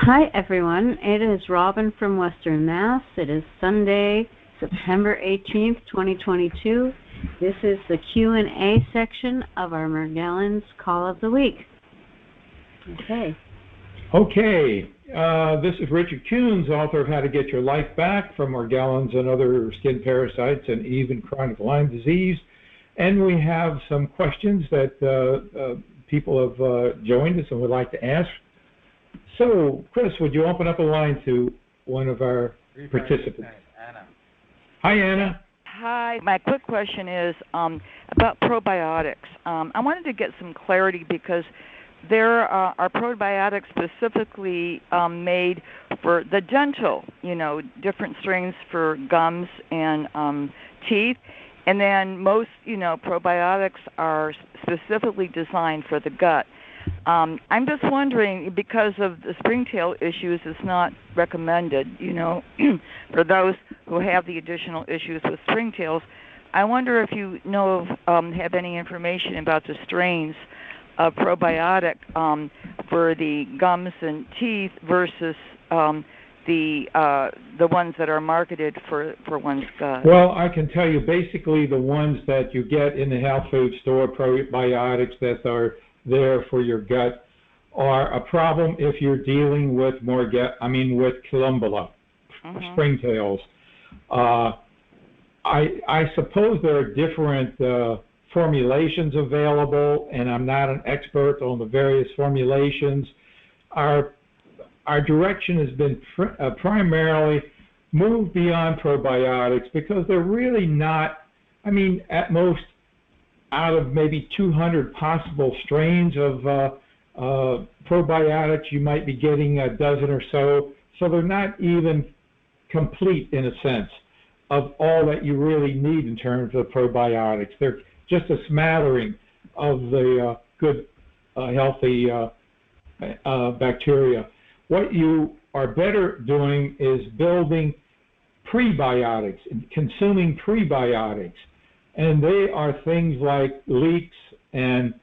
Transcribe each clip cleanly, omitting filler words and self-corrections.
Hi, everyone. It is Robin from Western Mass. It is Sunday, September 18th, 2022. This is the Q&A section of our Morgellons Call of the Week. Okay. Okay. This is Richard Kuhns, author of How to Get Your Life Back from Morgellons and Other Skin Parasites and even Chronic Lyme Disease. And we have some questions that people have joined us and would like to ask. So, Chris, would you open up a line to one of our participants? Anna. Hi, Anna. Hi. My quick question is about probiotics. I wanted to get some clarity because there are probiotics specifically made for the dental, different strains for gums and teeth. And then most, probiotics are specifically designed for the gut. I'm just wondering, because of the springtail issues, it's not recommended, for those who have the additional issues with springtails. I wonder if you have any information about the strains of probiotic for the gums and teeth versus the ones that are marketed for one's gut. Well, I can tell you basically the ones that you get in the health food store, probiotics that are there for your gut, are a problem if you're dealing with with Columbella, springtails. I suppose there are different formulations available, and I'm not an expert on the various formulations. Our direction has been primarily moved beyond probiotics because they're really not, at most, out of maybe 200 possible strains of probiotics, you might be getting a dozen or so. So they're not even complete, in a sense, of all that you really need in terms of probiotics. They're just a smattering of the good, healthy bacteria. What you are better doing is building prebiotics and consuming prebiotics. And they are things like leeks and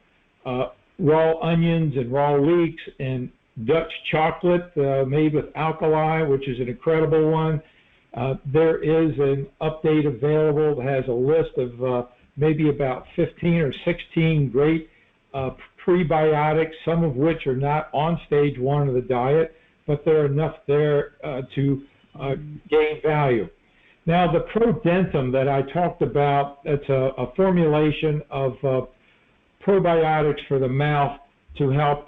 raw onions and raw leeks and Dutch chocolate made with alkali, which is an incredible one. There is an update available that has a list of maybe about 15 or 16 great prebiotics, some of which are not on stage one of the diet, but there are enough there to gain value. Now, the Prodentum that I talked about, it's a formulation of probiotics for the mouth to help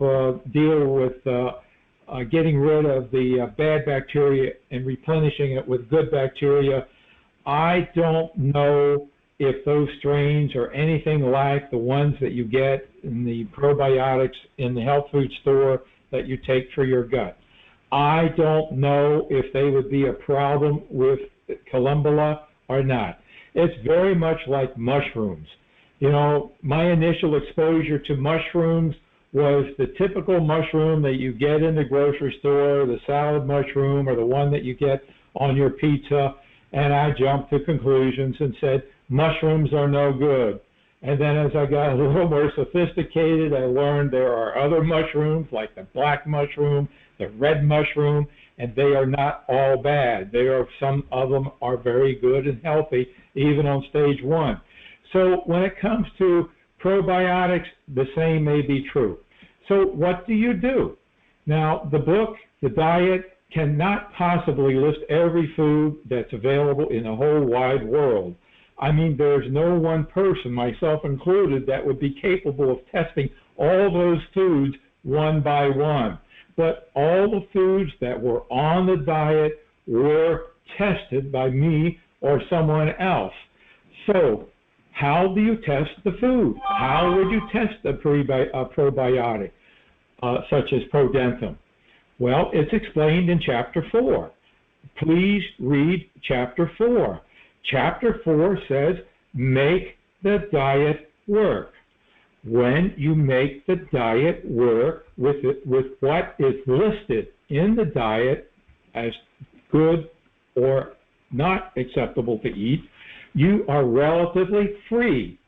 deal with getting rid of the bad bacteria and replenishing it with good bacteria. I don't know if those strains are anything like the ones that you get in the probiotics in the health food store that you take for your gut. I don't know if they would be a problem with Columbella or not. It's very much like mushrooms. My initial exposure to mushrooms was the typical mushroom that you get in the grocery store, the salad mushroom or the one that you get on your pizza, and I jumped to conclusions and said, mushrooms are no good. And then as I got a little more sophisticated, I learned there are other mushrooms like the black mushroom, the red mushroom, and they are not all bad. Some of them are very good and healthy, even on stage one. So when it comes to probiotics, the same may be true. So what do you do? Now, the book, The Diet, cannot possibly list every food that's available in the whole wide world. There's no one person, myself included, that would be capable of testing all those foods one by one. But all the foods that were on the diet were tested by me or someone else. So how do you test the food? How would you test a probiotic such as Prodentum? Well, it's explained in Chapter 4. Please read Chapter 4. Chapter 4 says, make the diet work. When you make the diet work with what is listed in the diet as good or not acceptable to eat, you are relatively free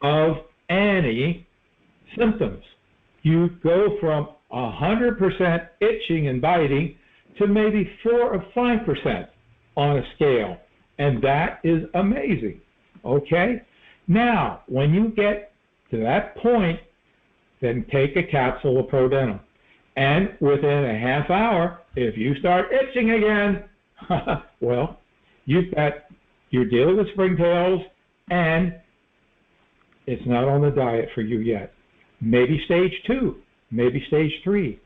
of any symptoms. You go from 100% itching and biting to maybe 4 or 5% on a scale. And that is amazing. Okay? Now, when you get to that point, then take a capsule of Prodenum. And within a half hour, if you start itching again, well, you're dealing with springtails, and it's not on the diet for you yet. Maybe stage 2, maybe stage 3.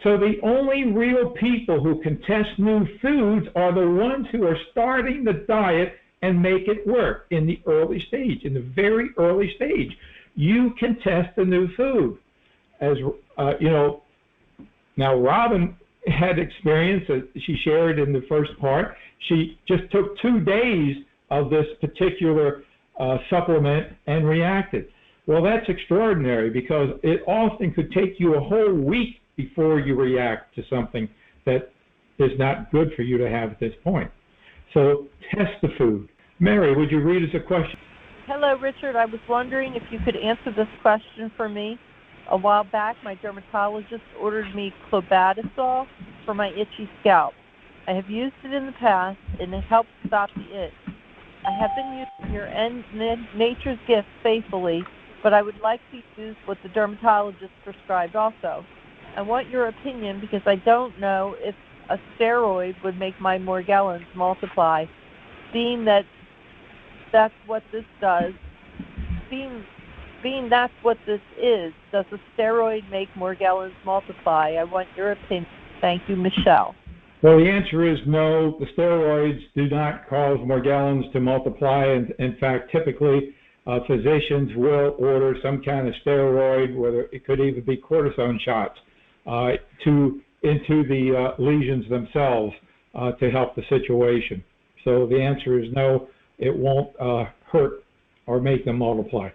So the only real people who can test new foods are the ones who are starting the diet and make it work in the early stage, in the very early stage. You can test a new food. As now Robin had experience that she shared in the first part. She just took 2 days of this particular supplement and reacted. Well, that's extraordinary, because it often could take you a whole week before you react to something that is not good for you to have at this point. So test the food. Mary, would you read us a question? Hello, Richard. I was wondering if you could answer this question for me. A while back, my dermatologist ordered me clobetasol for my itchy scalp. I have used it in the past, and it helps stop the itch. I have been using your Nature's Gift faithfully, but I would like to use what the dermatologist prescribed also. I want your opinion, because I don't know if a steroid would make my Morgellons multiply. Being that that's what this does, being that's what this is, does a steroid make Morgellons multiply? I want your opinion. Thank you, Michelle. Well, the answer is no. The steroids do not cause Morgellons to multiply. And in fact, typically, physicians will order some kind of steroid, whether it could even be cortisone shots, into the lesions themselves to help the situation. So the answer is no, it won't hurt or make them multiply.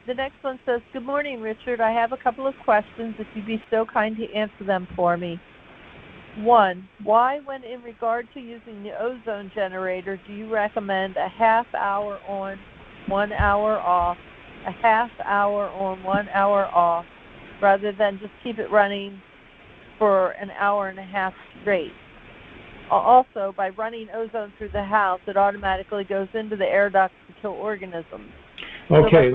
The next one says, good morning, Richard. I have a couple of questions, if you'd be so kind to answer them for me. 1, why, when in regard to using the ozone generator, do you recommend a half hour on, 1 hour off, a half hour on, 1 hour off, rather than just keep it running for an hour and a half straight? Also, by running ozone through the house, it automatically goes into the air ducts to kill organisms. Okay,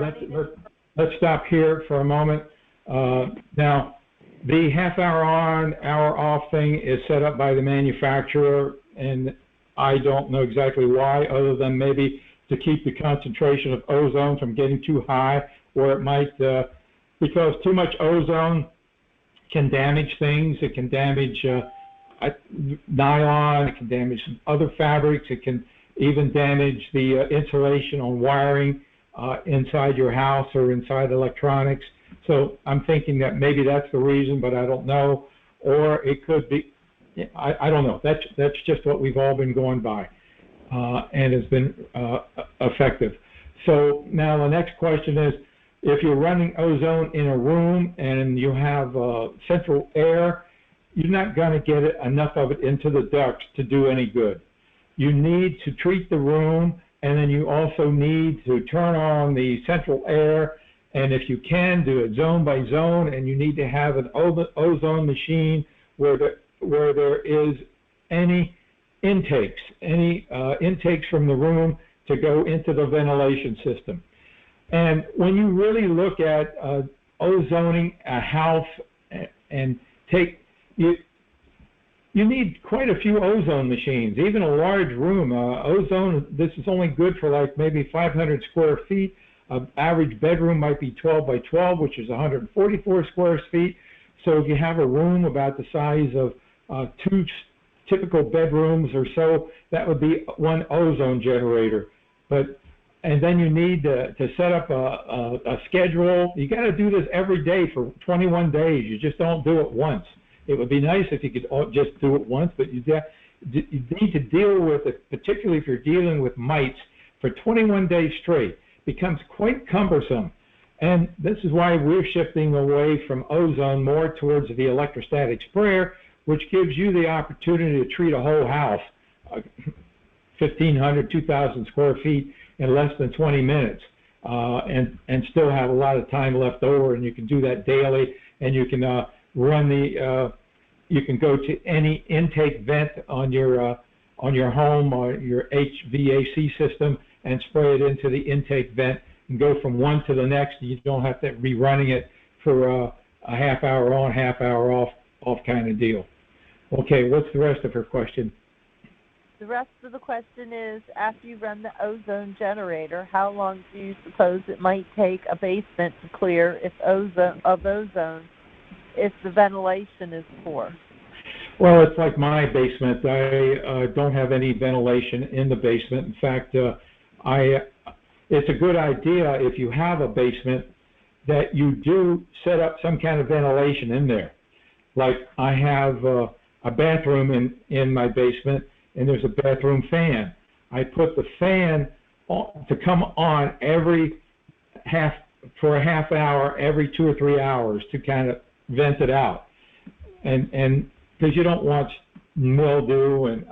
let's stop here for a moment. Now, the half hour on, hour off thing is set up by the manufacturer, and I don't know exactly why, other than maybe to keep the concentration of ozone from getting too high, or it might, because too much ozone can damage things. It can damage nylon, it can damage some other fabrics, it can even damage the insulation on wiring inside your house or inside electronics. So I'm thinking that maybe that's the reason, but I don't know. Or it could be, I don't know. That's just what we've all been going by, and has been effective. So now the next question is, if you're running ozone in a room and you have central air, you're not going to get enough of it into the ducts to do any good. You need to treat the room, and then you also need to turn on the central air, and if you can, do it zone by zone, and you need to have an ozone machine where there is any intakes from the room to go into the ventilation system. And when you really look at ozoning a house and you need quite a few ozone machines, even a large room. Ozone, this is only good for like maybe 500 square feet. An average bedroom might be 12 by 12, which is 144 square feet. So if you have a room about the size of 2 typical bedrooms or so, that would be 1 ozone generator. And then you need to set up a schedule. You got to do this every day for 21 days. You just don't do it once. It would be nice if you could just do it once, but you need to deal with it, particularly if you're dealing with mites, for 21 days straight. It becomes quite cumbersome. And this is why we're shifting away from ozone more towards the electrostatic sprayer, which gives you the opportunity to treat a whole house, 1,500, 2,000 square feet, in less than 20 minutes, and still have a lot of time left over, and you can do that daily, and you can run you can go to any intake vent on your home or your HVAC system and spray it into the intake vent and go from one to the next. You don't have to rerunning it for a half hour on, half hour off kind of deal. Okay, what's the rest of her question? The rest of the question is, after you run the ozone generator, how long do you suppose it might take a basement to clear if the ventilation is poor? Well, it's like my basement. I don't have any ventilation in the basement. In fact, it's a good idea if you have a basement that you do set up some kind of ventilation in there. Like I have a bathroom in my basement, and there's a bathroom fan. I put the fan on, to come on for a half hour every 2 or 3 hours to kind of vent it out, and because you don't want mildew and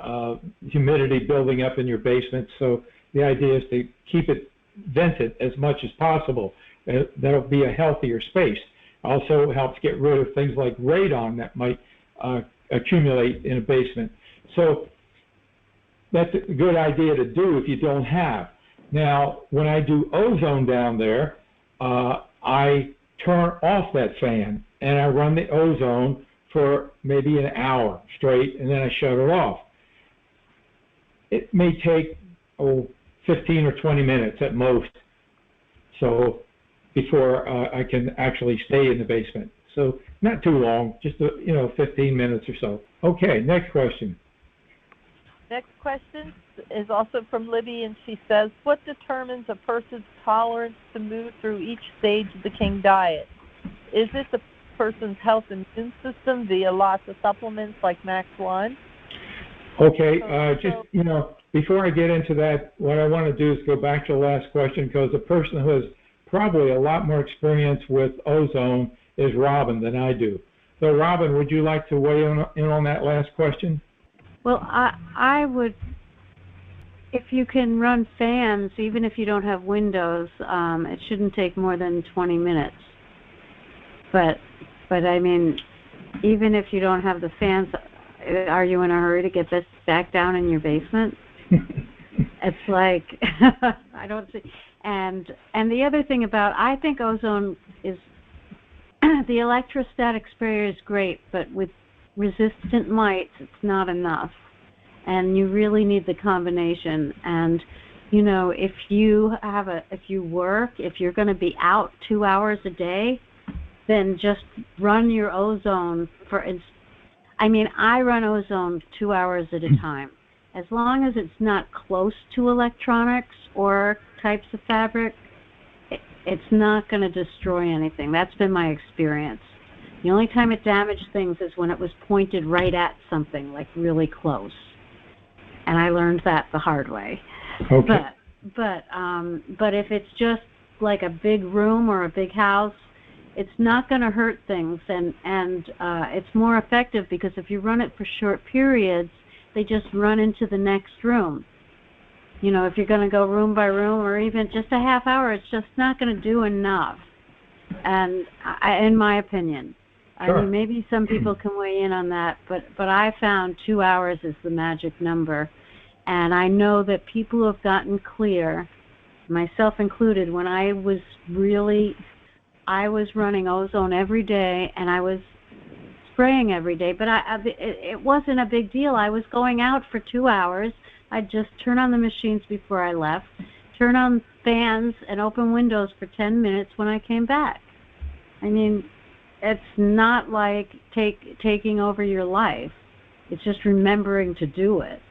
humidity building up in your basement. So the idea is to keep it vented as much as possible. That'll be a healthier space. Also helps get rid of things like radon that might accumulate in a basement. So that's a good idea to do if you don't have. Now, when I do ozone down there, I turn off that fan and I run the ozone for maybe an hour straight, and then I shut it off. It may take 15 or 20 minutes at most, so before I can actually stay in the basement. So not too long, just 15 minutes or so. Okay, next question. Next question is also from Libby, and she says, what determines a person's tolerance to move through each stage of the King diet? Is it the person's health and immune system via lots of supplements like MaxOne? Okay, before I get into that, what I want to do is go back to the last question, because the person who has probably a lot more experience with ozone is Robin than I do. So Robin, would you like to weigh in on that last question? Well, I would, if you can run fans, even if you don't have windows, it shouldn't take more than 20 minutes. But I mean, even if you don't have the fans, are you in a hurry to get this back down in your basement? It's like, I don't see. And the other thing I think ozone is, the electrostatic sprayer is great, but with resistant mites, it's not enough. And you really need the combination. And, if you're going to be out 2 hours a day, then just run your ozone I run ozone 2 hours at a time. As long as it's not close to electronics or types of fabric, it's not going to destroy anything. That's been my experience. The only time it damaged things is when it was pointed right at something, like really close. And I learned that the hard way. Okay. But if it's just like a big room or a big house, it's not going to hurt things, and it's more effective because if you run it for short periods, they just run into the next room. If you're going to go room by room or even just a half hour, it's just not going to do enough. And in my opinion, sure. I mean, maybe some people can weigh in on that, but I found 2 hours is the magic number. And I know that people who have gotten clear, myself included, when I was running ozone every day, and I was spraying every day, but it wasn't a big deal. I was going out for 2 hours. I'd just turn on the machines before I left, turn on fans, and open windows for 10 minutes when I came back. I mean, it's not like taking over your life. It's just remembering to do it.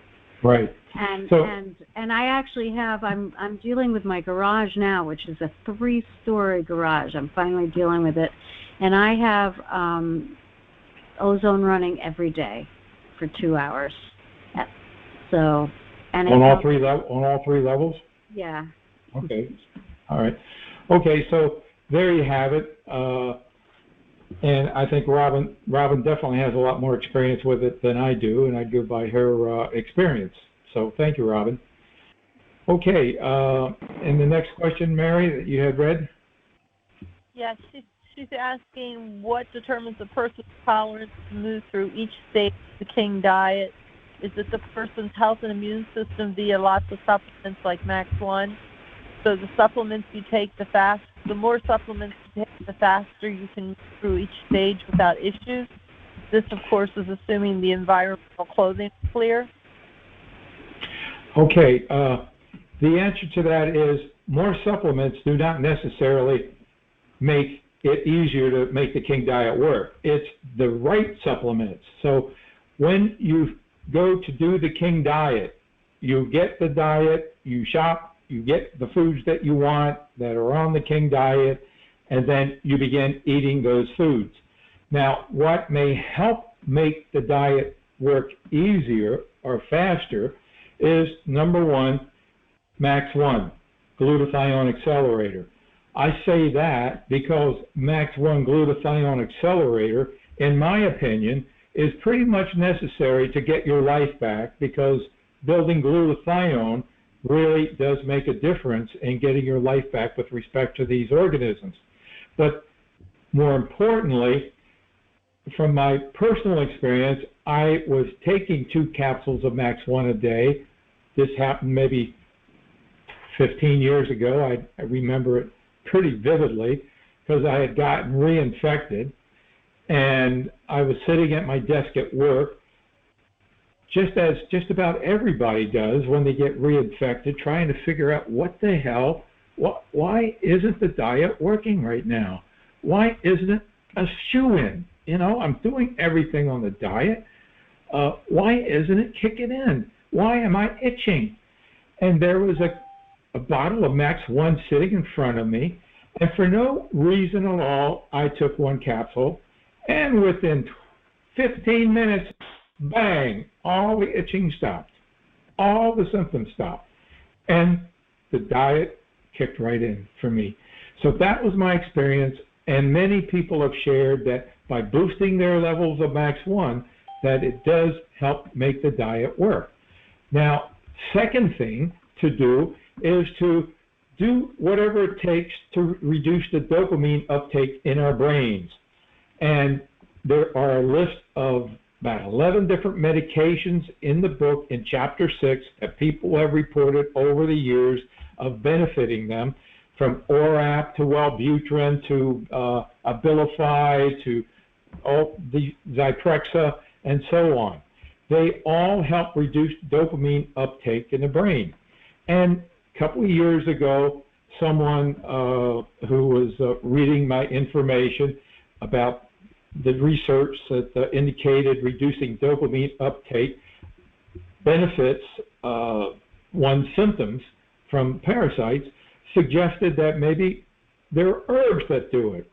Right. And I actually have, I'm dealing with my garage now, which is a 3-story garage. I'm finally dealing with it. And I have ozone running every day for 2 hours. So, and on all three levels? Yeah. Okay. All right. Okay, so there you have it. And I think Robin definitely has a lot more experience with it than I do, and I go by her experience. So thank you, Robin. Okay, and the next question, Mary, that you had read? Yeah, she she's asking what determines a person's tolerance to move through each stage of the King diet. Is it the person's health and immune system via lots of supplements like MaxOne? So the supplements you take, the more supplements you take, the faster you can move through each stage without issues. This, of course, is assuming the environmental clothing is clear. Okay, the answer to that is more supplements do not necessarily make it easier to make the King diet work. It's the right supplements. So when you go to do the King diet, you get the diet, you shop, you get the foods that you want that are on the King diet, and then you begin eating those foods. Now, what may help make the diet work easier or faster is, number one, MaxOne, glutathione accelerator. I say that because MaxOne glutathione accelerator, in my opinion, is pretty much necessary to get your life back, because building glutathione really does make a difference in getting your life back with respect to these organisms. But more importantly, from my personal experience, I was taking 2 capsules of MaxOne a day. This happened maybe 15 years ago. I remember it pretty vividly because I had gotten reinfected, and I was sitting at my desk at work, just as just about everybody does when they get reinfected, trying to figure out what the hell, why isn't the diet working right now? Why isn't it a shoo-in? You know, I'm doing everything on the diet. Why isn't it kicking in? Why am I itching? And there was a bottle of MaxOne sitting in front of me, and for no reason at all, I took 1 capsule, and within 15 minutes, bang, all the itching stopped. All the symptoms stopped. And the diet kicked right in for me. So that was my experience, and many people have shared that by boosting their levels of MaxOne, that it does help make the diet work. Now, second thing to do is to do whatever it takes to reduce the dopamine uptake in our brains. And there are a list of about 11 different medications in the book in Chapter 6 that people have reported over the years of benefiting them, from ORAP to Wellbutrin to Abilify to the Zyprexa and so on. They all help reduce dopamine uptake in the brain. And a couple of years ago, someone who was reading my information about the research that indicated reducing dopamine uptake benefits one's symptoms from parasites, suggested that maybe there are herbs that do it.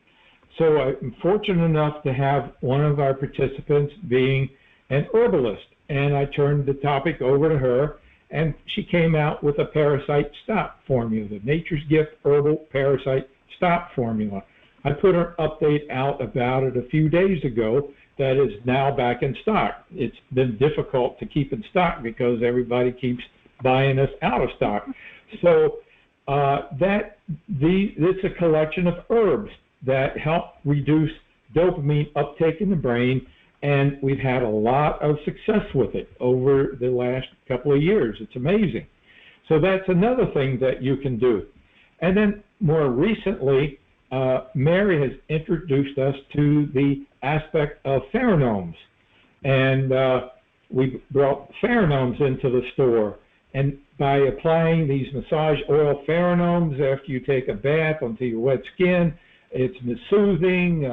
So I'm fortunate enough to have one of our participants being an herbalist, and I turned the topic over to her, and she came out with a Parasite Stop formula, the Nature's Gift Herbal Parasite Stop formula. I put an update out about it a few days ago that is now back in stock. It's been difficult to keep in stock because everybody keeps buying us out of stock. So it's a collection of herbs that help reduce dopamine uptake in the brain, and we've had a lot of success with it over the last couple of years. It's amazing. So that's another thing that you can do. And then more recently, Mary has introduced us to the aspect of pheromones, and we brought pheromones into the store. And by applying these massage oil pheromones after you take a bath onto your wet skin, it's soothing.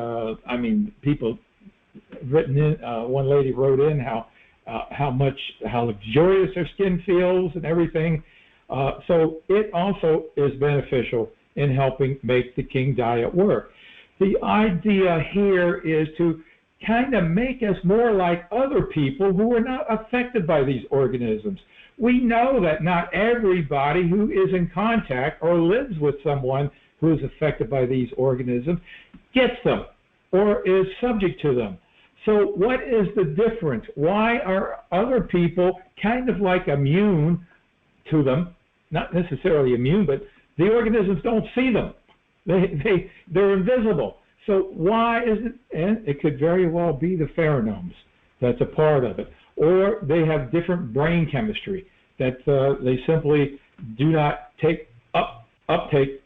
I mean, people written in. One lady wrote in how luxurious her skin feels and everything. So it also is beneficial in helping make the King diet work. The idea here is to kind of make us more like other people who are not affected by these organisms. We know that not everybody who is in contact or lives with someone who is affected by these organisms gets them or is subject to them. So what is the difference? Why are other people kind of like immune to them? Not necessarily immune, but the organisms don't see them. They're invisible. So why is it? And it could very well be the pheromones that's a part of it, or they have different brain chemistry that they simply do not take uptake.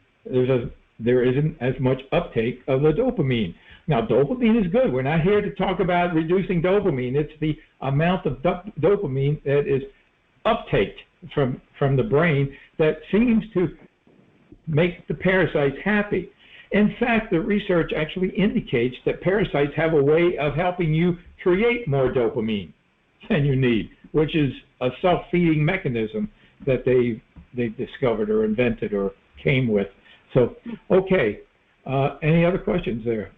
There isn't as much uptake of the dopamine. Now, dopamine is good. We're not here to talk about reducing dopamine. It's the amount of dopamine that is uptake from the brain that seems to make the parasites happy. In fact, the research actually indicates that parasites have a way of helping you create more dopamine than you need, which is a self-feeding mechanism that they've discovered or invented or came with. So, okay, any other questions there?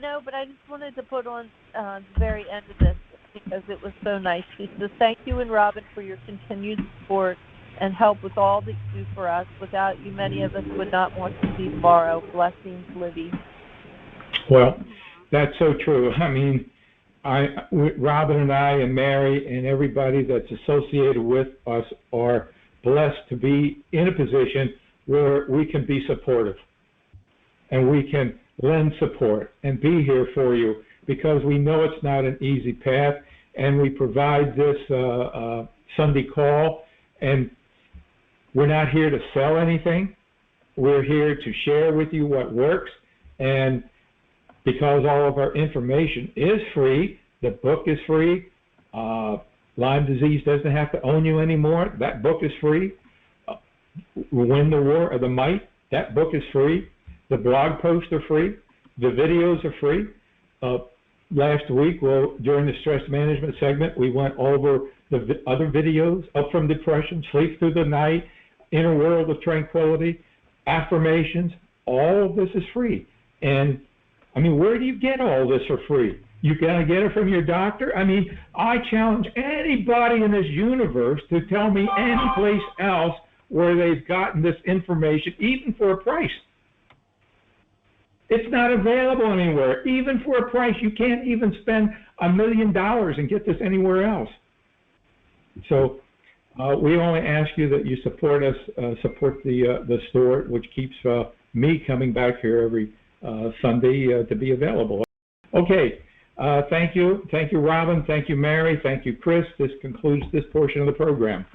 No, but I just wanted to put on the very end of this because it was so nice. She says, thank you and Robin for your continued support and help with all that you do for us. Without you, many of us would not want to see tomorrow. Blessings, Libby. Well, that's so true. I mean, Robin and I and Mary and everybody that's associated with us are blessed to be in a position where we can be supportive and we can lend support and be here for you because we know it's not an easy path, and we provide this Sunday call, and we're not here to sell anything. We're here to share with you what works, and because all of our information is free, the book is free, Lyme disease doesn't have to own you anymore, that book is free. Win the War of the Mite, that book is free. The blog posts are free. The videos are free. Last week, during the stress management segment, we went over the other videos, Up from Depression, Sleep Through the Night, Inner World of Tranquility, affirmations. All of this is free. And, I mean, where do you get all this for free? You gotta get it from your doctor? I mean, I challenge anybody in this universe to tell me any place else where they've gotten this information, even for a price. It's not available anywhere, even for a price. You can't even spend $1 million and get this anywhere else. So we only ask you that you support us, support the store, which keeps me coming back here every Sunday to be available. Okay, thank you. Thank you, Robin. Thank you, Mary. Thank you, Chris. This concludes this portion of the program.